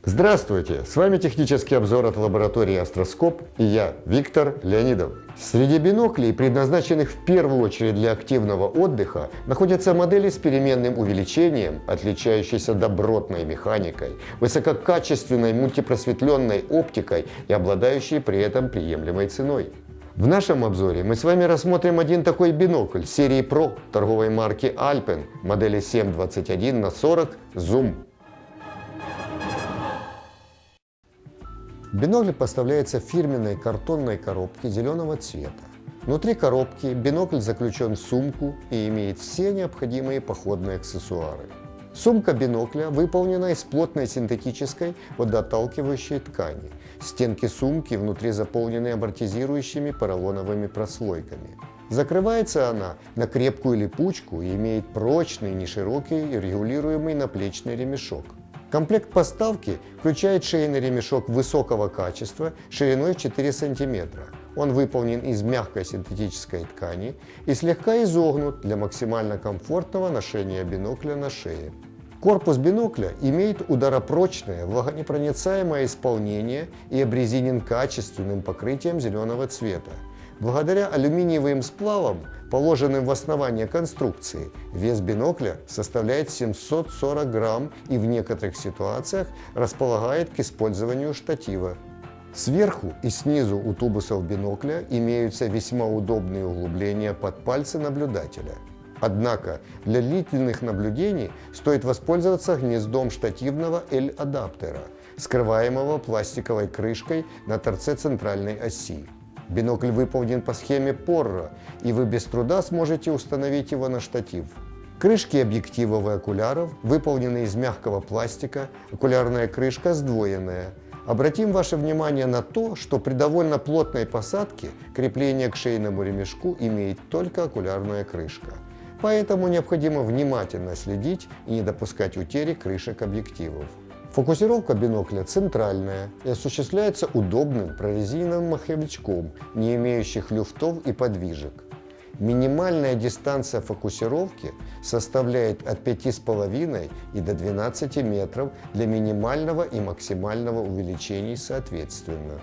Здравствуйте! С вами технический обзор от лаборатории Астроскоп и я, Виктор Леонидов. Среди биноклей, предназначенных в первую очередь для активного отдыха, находятся модели с переменным увеличением, отличающиеся добротной механикой, высококачественной мультипросветленной оптикой и обладающие при этом приемлемой ценой. В нашем обзоре мы с вами рассмотрим один такой бинокль серии Pro торговой марки Alpen модели 721×40 Zoom. Бинокль поставляется в фирменной картонной коробке зеленого цвета. Внутри коробки бинокль заключен в сумку и имеет все необходимые походные аксессуары. Сумка бинокля выполнена из плотной синтетической водоотталкивающей ткани. Стенки сумки внутри заполнены амортизирующими поролоновыми прослойками. Закрывается она на крепкую липучку и имеет прочный, неширокий регулируемый наплечный ремешок. Комплект поставки включает шейный ремешок высокого качества шириной в 4 см. Он выполнен из мягкой синтетической ткани и слегка изогнут для максимально комфортного ношения бинокля на шее. Корпус бинокля имеет ударопрочное, влагонепроницаемое исполнение и обрезинен качественным покрытием зеленого цвета. Благодаря алюминиевым сплавам, положенным в основание конструкции, вес бинокля составляет 740 грамм и в некоторых ситуациях располагает к использованию штатива. Сверху и снизу у тубусов бинокля имеются весьма удобные углубления под пальцы наблюдателя. Однако для длительных наблюдений стоит воспользоваться гнездом штативного L-адаптера, скрываемого пластиковой крышкой на торце центральной оси. Бинокль выполнен по схеме Porro, и вы без труда сможете установить его на штатив. Крышки объективов и окуляров выполнены из мягкого пластика, окулярная крышка сдвоенная. Обратим ваше внимание на то, что при довольно плотной посадке крепление к шейному ремешку имеет только окулярная крышка. Поэтому необходимо внимательно следить и не допускать утери крышек объективов. Фокусировка бинокля центральная и осуществляется удобным прорезиновым маховичком, не имеющих люфтов и подвижек. Минимальная дистанция фокусировки составляет от 5,5 и до 12 метров для минимального и максимального увеличений соответственно.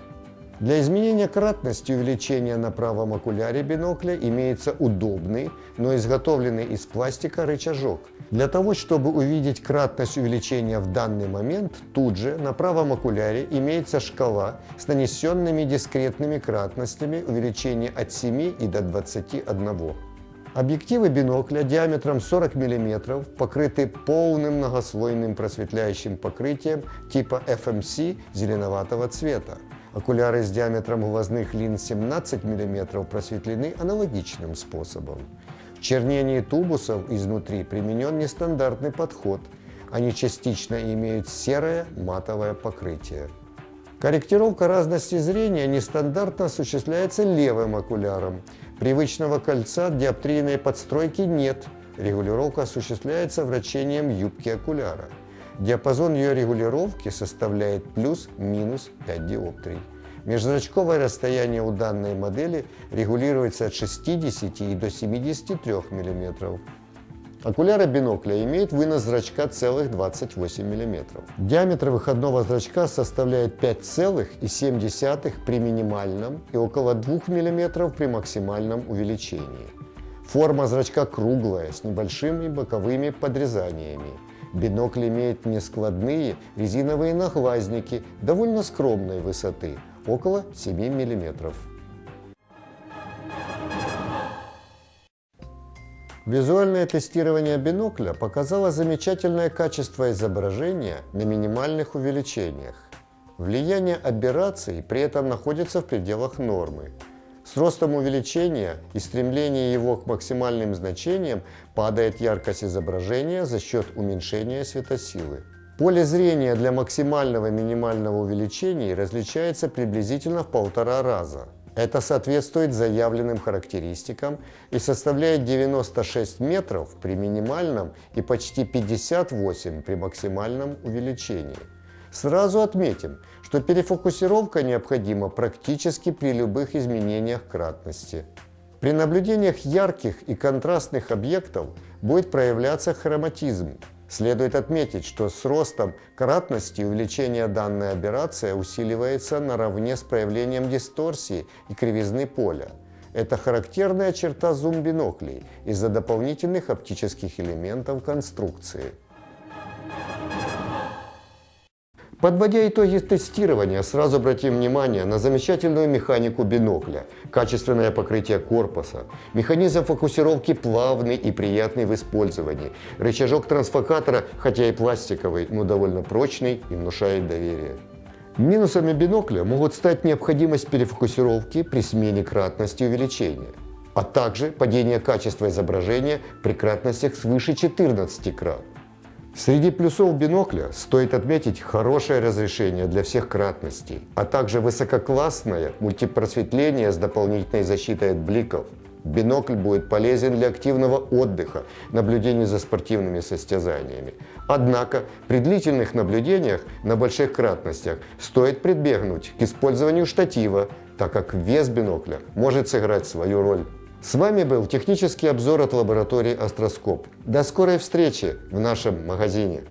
Для изменения кратности увеличения на правом окуляре бинокля имеется удобный, но изготовленный из пластика рычажок. Для того, чтобы увидеть кратность увеличения в данный момент, тут же на правом окуляре имеется шкала с нанесенными дискретными кратностями увеличения от 7 и до 21. Объективы бинокля диаметром 40 мм покрыты полным многослойным просветляющим покрытием типа FMC зеленоватого цвета. Окуляры с диаметром глазных линз 17 мм просветлены аналогичным способом. В чернении тубусов изнутри применен нестандартный подход. Они частично имеют серое матовое покрытие. Корректировка разности зрения нестандартно осуществляется левым окуляром. Привычного кольца диоптрийной подстройки нет. Регулировка осуществляется вращением юбки окуляра. Диапазон ее регулировки составляет плюс-минус 5 диоптрий. Межзрачковое расстояние у данной модели регулируется от 60 и до 73 мм. Окуляры бинокля имеют вынос зрачка целых 28 мм. Диаметр выходного зрачка составляет 5,7 при минимальном и около 2 мм при максимальном увеличении. Форма зрачка круглая, с небольшими боковыми подрезаниями. Бинокль имеет нескладные резиновые наглазники довольно скромной высоты, около 7 мм. Визуальное тестирование бинокля показало замечательное качество изображения на минимальных увеличениях. Влияние аберраций при этом находится в пределах нормы. С ростом увеличения и стремления его к максимальным значениям падает яркость изображения за счет уменьшения светосилы. Поле зрения для максимального и минимального увеличений различается приблизительно в 1,5 раза. Это соответствует заявленным характеристикам и составляет 96 метров при минимальном и почти 58 при максимальном увеличении. Сразу отметим, что перефокусировка необходима практически при любых изменениях кратности. При наблюдениях ярких и контрастных объектов будет проявляться хроматизм. Следует отметить, что с ростом кратности увеличение данной аберрации усиливается наравне с проявлением дисторсии и кривизны поля. Это характерная черта зум-биноклей из-за дополнительных оптических элементов конструкции. Подводя итоги тестирования, сразу обратим внимание на замечательную механику бинокля, качественное покрытие корпуса, механизм фокусировки плавный и приятный в использовании, рычажок трансфокатора, хотя и пластиковый, но довольно прочный и внушает доверие. Минусами бинокля могут стать необходимость перефокусировки при смене кратности увеличения, а также падение качества изображения при кратностях свыше 14 крат. Среди плюсов бинокля стоит отметить хорошее разрешение для всех кратностей, а также высококлассное мультипросветление с дополнительной защитой от бликов. Бинокль будет полезен для активного отдыха, наблюдения за спортивными состязаниями. Однако при длительных наблюдениях на больших кратностях стоит прибегнуть к использованию штатива, так как вес бинокля может сыграть свою роль. С вами был технический обзор от лаборатории Астроскоп. До скорой встречи в нашем магазине!